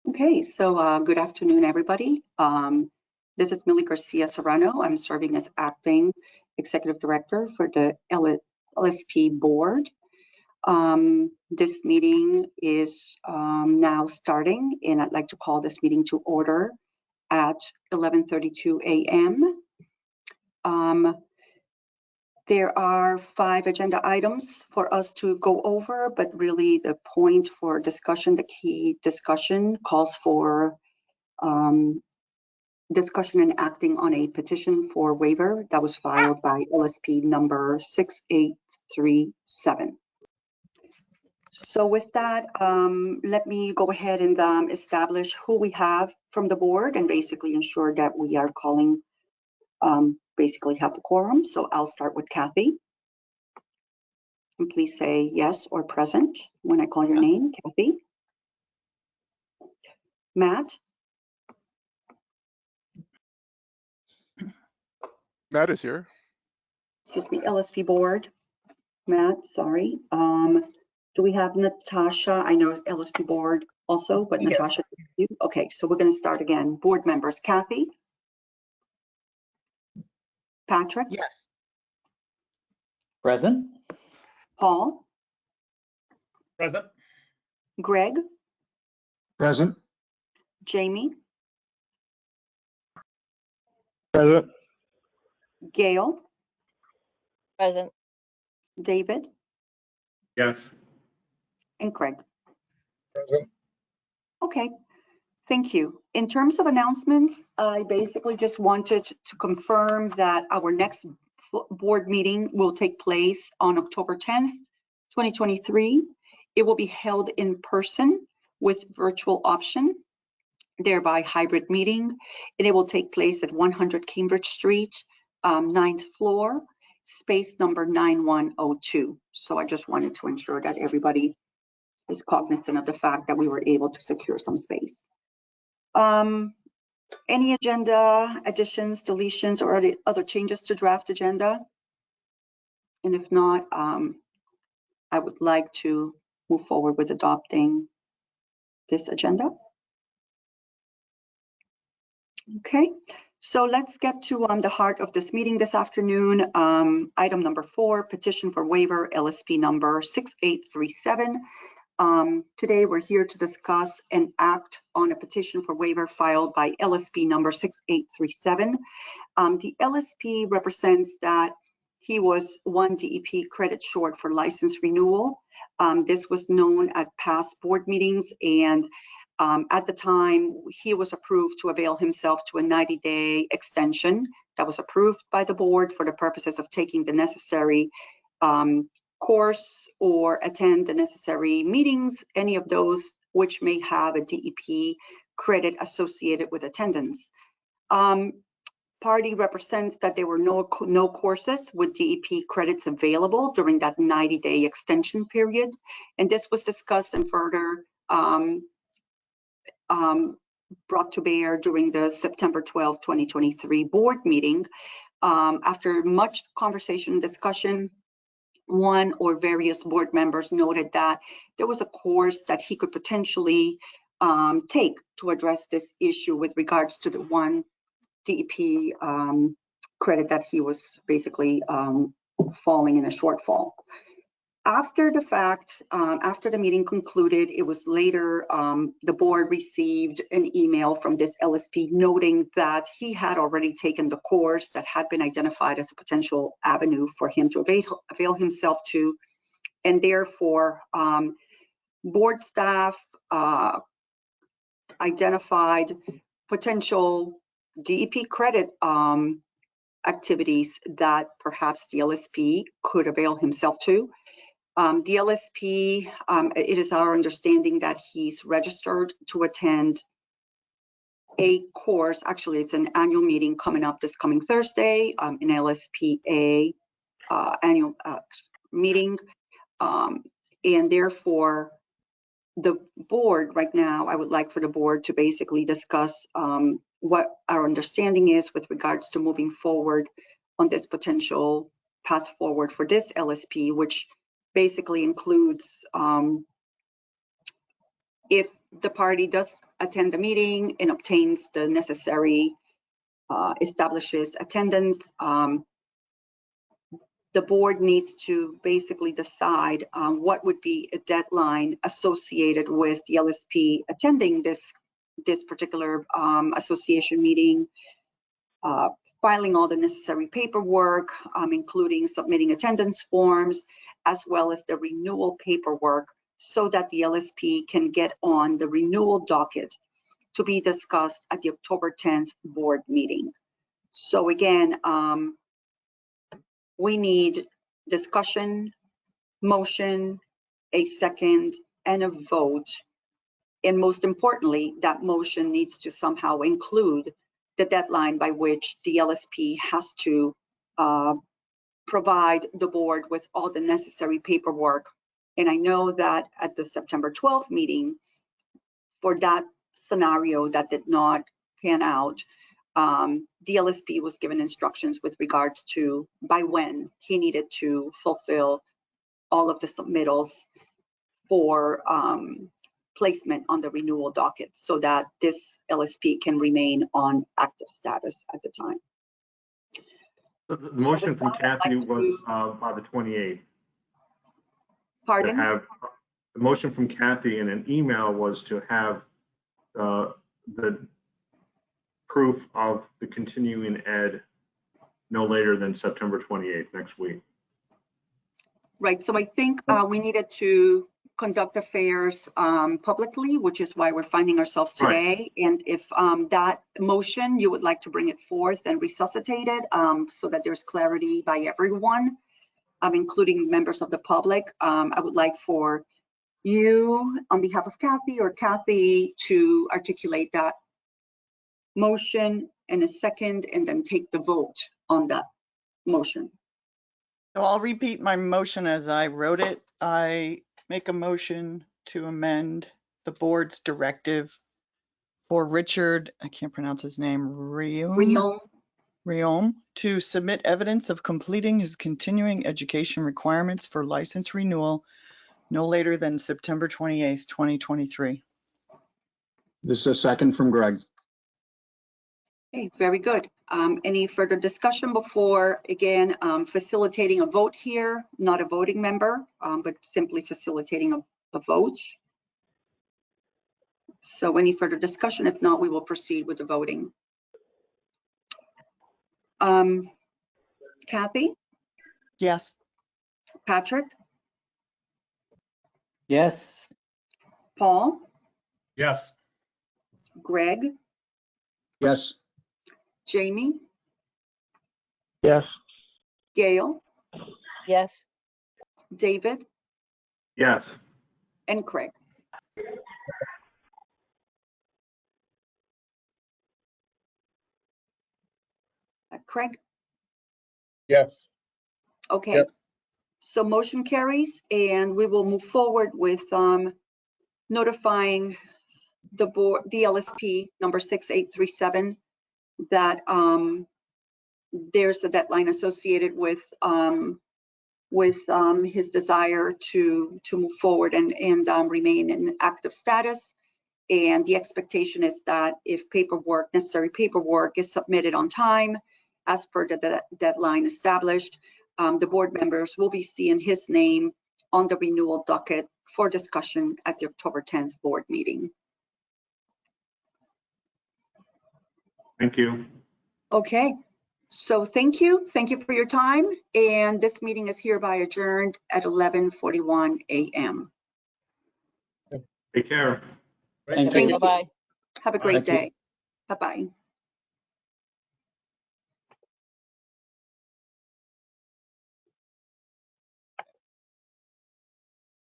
Okay, so good afternoon, everybody. This is Millie Garcia Serrano. I'm serving as acting executive director for the LSP board. This meeting is now starting, and I'd like to call this meeting to order at 11:32 a.m. There are 5 agenda items for us to go over, but really the point for discussion, the key discussion calls for discussion and acting on a petition for waiver that was filed by LSP number 6837. So with that, let me go ahead and establish who we have from the board and basically ensure that we are calling, basically have the quorum. So I'll start with Kathy. And please say yes or present when I call your name, Kathy. Matt? Matt is here. Excuse me, LSP board. Matt, sorry. Do we have Natasha? I know LSP board also, but yes. Natasha, you? Okay, so we're going to start again. Board members, Kathy? Patrick? Yes. Present. Paul? Present. Greg? Present. Jamie? Present. Gail? Present. David? Yes. And Craig? Present. Okay, thank you. In terms of announcements, I basically just wanted to confirm that our next board meeting will take place on October 10th, 2023. It will be held in person with virtual option, thereby hybrid meeting, and it will take place at 100 Cambridge Street, 9th floor, space number 9102. So I just wanted to ensure that everybody is cognizant of the fact that we were able to secure some space. Any agenda additions, deletions, or other changes to draft agenda? And if not, I would like to move forward with adopting this agenda. Okay, so let's get to the heart of this meeting this afternoon. Item number 4, petition for waiver, LSP number 6837. Today we're here to discuss and act on a petition for waiver filed by LSP number 6837. The LSP represents that he was 1 DEP credit short for license renewal. This was known at past board meetings, and at the time he was approved to avail himself to a 90-day extension that was approved by the board for the purposes of taking the necessary course or attend the necessary meetings, any of those which may have a DEP credit associated with attendance. Party represents that there were no courses with DEP credits available during that 90-day extension period, and this was discussed and further brought to bear during the September 12, 2023 board meeting. After much conversation and discussion, one or various board members noted that there was a course that he could potentially take to address this issue with regards to the 1 DEP credit that he was basically falling in a shortfall. After the fact, after the meeting concluded, it was later the board received an email from this LSP noting that he had already taken the course that had been identified as a potential avenue for him to avail himself to, and therefore board staff identified potential DEP credit activities that perhaps the LSP could avail himself to. The LSP, it is our understanding that he's registered to attend a course. Actually, it's an annual meeting coming up this coming Thursday, an LSPA annual meeting. And therefore, the board right now, I would like for the board to basically discuss what our understanding is with regards to moving forward on this potential path forward for this LSP, which basically includes if the party does attend the meeting and obtains the necessary, establishes attendance. The board needs to basically decide what would be a deadline associated with the LSP attending this particular association meeting, filing all the necessary paperwork, including submitting attendance forms, as well as the renewal paperwork, so that the LSP can get on the renewal docket to be discussed at the October 10th board meeting. So again, we need discussion, motion, a second, and a vote. And most importantly, that motion needs to somehow include the deadline by which the LSP has to provide the board with all the necessary paperwork. And I know that at the September 12th meeting, for that scenario that did not pan out, the LSP was given instructions with regards to by when he needed to fulfill all of the submittals for placement on the renewal docket, so that this LSP can remain on active status at the time. The motion from Kathy was by the 28th. Pardon? To have, the motion from Kathy in an email was to have the proof of the continuing ed no later than September 28th, next week. Right, so I think we needed to conduct affairs publicly, which is why we're finding ourselves today. Right. And if that motion, you would like to bring it forth and resuscitate it so that there's clarity by everyone, including members of the public, I would like for you on behalf of Kathy or Kathy to articulate that motion in a second and then take the vote on that motion. So I'll repeat my motion as I wrote it. I make a motion to amend the board's directive for Richard, I can't pronounce his name, Riom, to submit evidence of completing his continuing education requirements for license renewal no later than September 28th, 2023. This is a second from Greg. Okay, very good. Any further discussion before, again, facilitating a vote here, not a voting member, but simply facilitating a vote? So any further discussion? If not, we will proceed with the voting. Kathy? Yes. Patrick? Yes. Paul? Yes. Greg? Yes. Jamie? Yes. Gail? Yes. David? Yes. And Craig? Craig? Yes. Okay. Yep. So motion carries, and we will move forward with notifying the board, the LSP number 6837, that there's a deadline associated with his desire to move forward and remain in active status. And the expectation is that if necessary paperwork is submitted on time, as per the deadline established, the board members will be seeing his name on the renewal docket for discussion at the October 10th board meeting. Thank you. Okay, so thank you for your time, and this meeting is hereby adjourned at 11:41 a.m. Take care. Thank Thank you. you. Bye-bye. Have a great Thank you. day. Bye-bye.